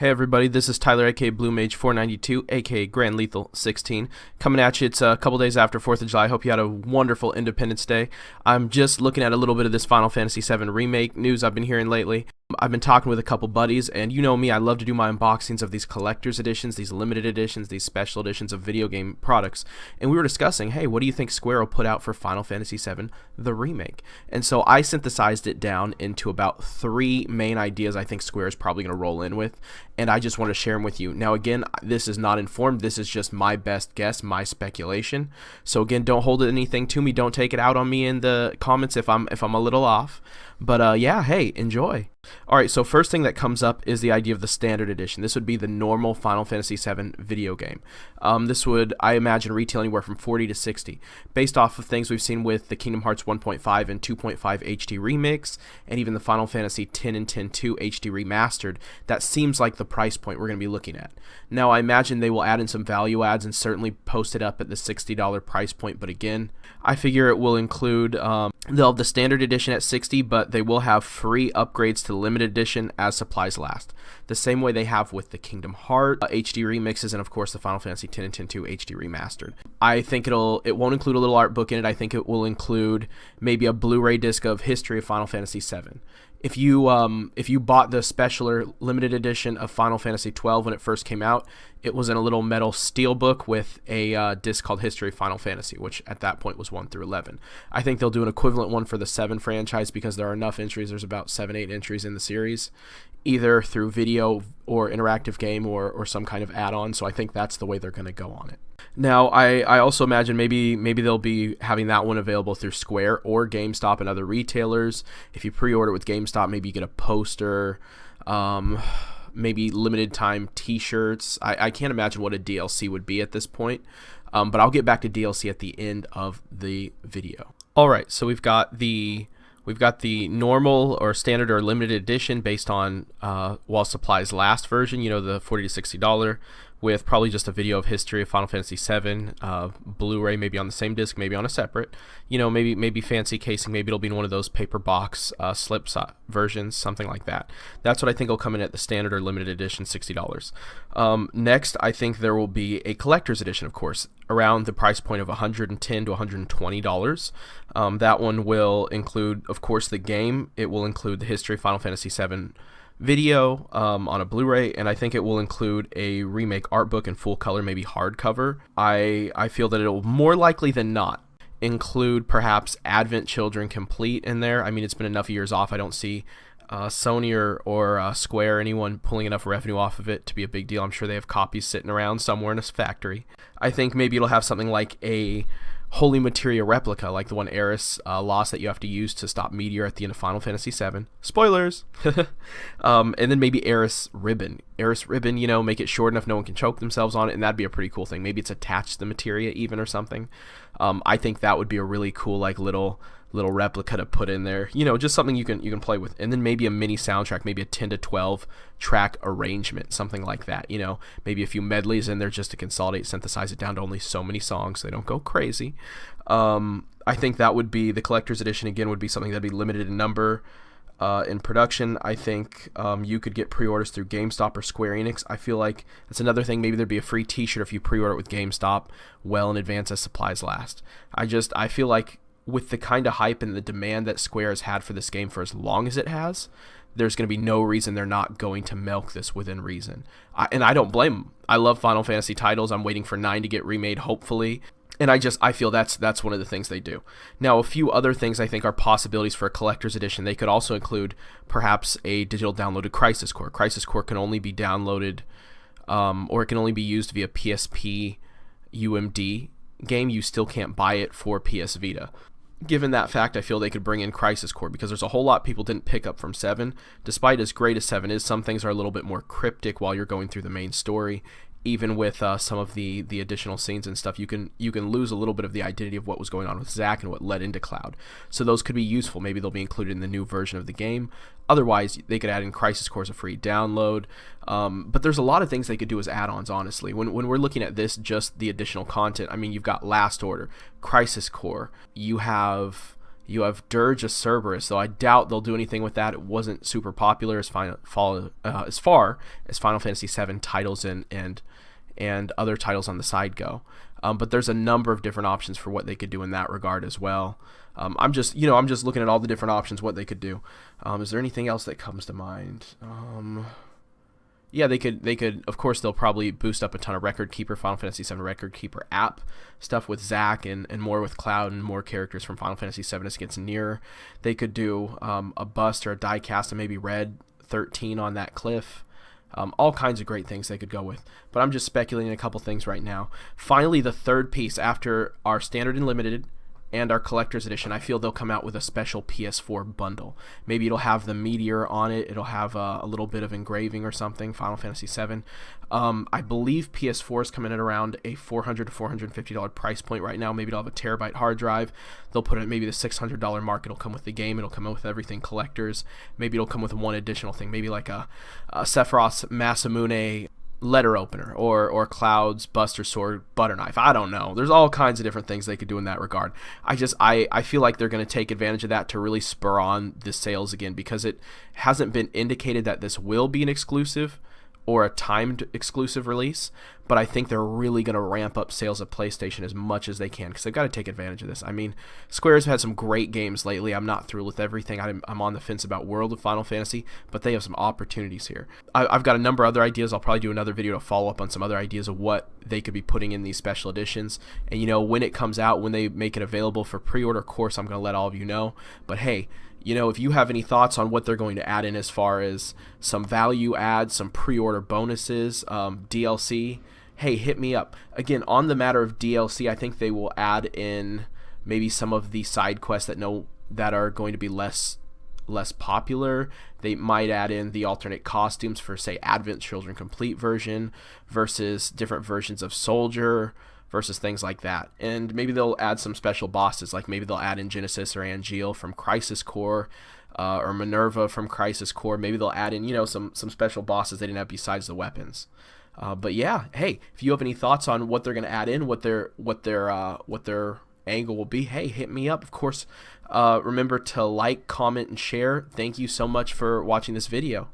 Hey everybody, this is Tyler aka Blue Mage 492 aka Grand Lethal 16 coming at you. It's a couple days after 4th of July. I hope you had a wonderful Independence Day. I'm just looking at a little bit of this Final Fantasy VII Remake news I've been hearing lately. I've been talking with a couple buddies, and you know me, I love to do my unboxings of these collector's editions, these limited editions, these special editions of video game products. And we were discussing, hey, what do you think Square will put out for Final Fantasy VII, the remake? And so I synthesized it down into about 3 main ideas I think Square is probably going to roll in with, and I just want to share them with you. Now again, this is not informed, this is just my best guess, my speculation. So again, don't hold anything to me, don't take it out on me in the comments if I'm a little off. But yeah, hey, enjoy. Alright, so first thing that comes up is the idea of the standard edition. This would be the normal Final Fantasy VII video game. This would, I imagine, retail anywhere from $40 to $60, based off of things we've seen with the Kingdom Hearts 1.5 and 2.5 HD remakes, and even the Final Fantasy X and X-2 HD remastered. That seems like the price point we're going to be looking at. Now, I imagine they will add in some value adds and certainly post it up at the $60 price point, but again, I figure it will include, they'll have the standard edition at $60, but they will have free upgrades to the limited edition as supplies last. The same way they have with the Kingdom Hearts HD remixes and of course the Final Fantasy X and X-2 HD remastered. I think it won't include a little art book in it. I think it will include maybe a Blu-ray disc of history of Final Fantasy VII. If you bought the special or limited edition of Final Fantasy XII when it first came out, it was in a little metal steel book with a disc called History of Final Fantasy, which at that point was 1 through 11. I think they'll do an equivalent one for the 7 franchise because there are enough entries. There's about 7-8 entries in the series, either through video or interactive game or some kind of add-on. So I think that's the way they're going to go on it. Now, I also imagine maybe they'll be having that one available through Square or GameStop and other retailers. If you pre-order with GameStop, maybe you get a poster, maybe limited time t-shirts. I can't imagine what a DLC would be at this point, but I'll get back to DLC at the end of the video. Alright, so we've got the normal or standard or limited edition based on while supplies last version, you know, the $40 to $60, with probably just a video of history of Final Fantasy VII, Blu-ray maybe on the same disc, maybe on a separate, you know, maybe fancy casing, maybe it'll be in one of those paper box slip versions, something like that. That's what I think will come in at the standard or limited edition, $60. Next, I think there will be a collector's edition, of course, around the price point of $110 to $120. That one will include, of course, the game. It will include the history of Final Fantasy VII video on a Blu-ray, and I think it will include a remake art book in full color, maybe hardcover. I feel that it'll more likely than not include perhaps Advent Children Complete in there. I mean, it's been enough years off. I don't see Sony or Square, anyone pulling enough revenue off of it to be a big deal. I'm sure they have copies sitting around somewhere in a factory. I think maybe it'll have something like a Holy Materia replica, like the one Eris lost that you have to use to stop Meteor at the end of Final Fantasy VII. Spoilers! And then maybe Eris Ribbon. Eris Ribbon, you know, make it short enough no one can choke themselves on it, and that'd be a pretty cool thing. Maybe it's attached to the Materia even or something. I think that would be a really cool, like, little replica to put in there, you know, just something you can play with. And then maybe a mini soundtrack, maybe a 10 to 12 track arrangement, something like that, you know, maybe a few medleys in there just to consolidate, synthesize it down to only so many songs so they don't go crazy. I think that would be the collector's edition. Again, would be something that'd be limited in number in production. I think you could get pre-orders through GameStop or Square Enix. I feel like that's another thing. Maybe there'd be a free t-shirt if you pre-order it with GameStop well in advance as supplies last. I feel like with the kind of hype and the demand that Square has had for this game for as long as it has, there's going to be no reason they're not going to milk this within reason. And I don't blame them. I love Final Fantasy titles. I'm waiting for 9 to get remade, hopefully. And I feel that's one of the things they do. Now, a few other things I think are possibilities for a collector's edition. They could also include perhaps a digital downloaded Crisis Core. Crisis Core can only be downloaded, or it can only be used via PSP UMD game. You still can't buy it for PS Vita. Given that fact, I feel they could bring in Crisis Core because there's a whole lot people didn't pick up from 7. Despite as great as 7 is, some things are a little bit more cryptic while you're going through the main story. Even with some of the additional scenes and stuff, you can lose a little bit of the identity of what was going on with Zack and what led into Cloud. So those could be useful. Maybe they'll be included in the new version of the game. Otherwise, they could add in Crisis Core as a free download. But there's a lot of things they could do as add-ons, honestly. When we're looking at this, just the additional content, I mean, you've got Last Order, Crisis Core, you have You have Dirge of Cerberus, though I doubt they'll do anything with that. It wasn't super popular as far as Final Fantasy VII titles and other titles on the side go. But there's a number of different options for what they could do in that regard as well. I'm just looking at all the different options, what they could do. Is there anything else that comes to mind? Yeah, they could, of course, they'll probably boost up a ton of Record Keeper, Final Fantasy VII Record Keeper app stuff with Zack and more with Cloud and more characters from Final Fantasy VII as it gets nearer. They could do a bust or a die cast of maybe Red 13 on that cliff. All kinds of great things they could go with. But I'm just speculating a couple things right now. Finally, the third piece after our Standard and Limited and our Collector's Edition, I feel they'll come out with a special PS4 bundle. Maybe it'll have the meteor on it. It'll have a little bit of engraving or something, Final Fantasy VII. I believe PS4 is coming in around a $400 to $450 price point right now. Maybe it'll have a terabyte hard drive. They'll put it at maybe the $600 mark. It'll come with the game. It'll come with everything collectors. Maybe it'll come with one additional thing, maybe like a Sephiroth's Masamune letter opener or Cloud's Buster Sword butter knife. I don't know. There's all kinds of different things they could do in that regard. I feel like they're going to take advantage of that to really spur on the sales again, because it hasn't been indicated that this will be an exclusive or a timed exclusive release, but I think they're really going to ramp up sales of PlayStation as much as they can, because they've got to take advantage of this. I mean, Square's had some great games lately. I'm not thrilled with everything. I'm on the fence about World of Final Fantasy, but they have some opportunities here. I've got a number of other ideas. I'll probably do another video to follow up on some other ideas of what they could be putting in these special editions. And, you know, when it comes out, when they make it available for pre-order, of course, I'm going to let all of you know. But, hey, you know, if you have any thoughts on what they're going to add in as far as some value adds, some pre-order bonuses, DLC, hey, hit me up. Again, on the matter of DLC, I think they will add in maybe some of the side quests that are going to be less popular. They might add in the alternate costumes for, say, Advent Children Complete version versus different versions of Soldier versus things like that. And maybe they'll add some special bosses, like maybe they'll add in Genesis or Angeal from Crisis Core, or Minerva from Crisis Core. Maybe they'll add in, you know, some special bosses they didn't have besides the weapons. But yeah, hey, if you have any thoughts on what they're going to add in, what their angle will be, hey, hit me up. Of course, remember to like, comment, and share. Thank you so much for watching this video.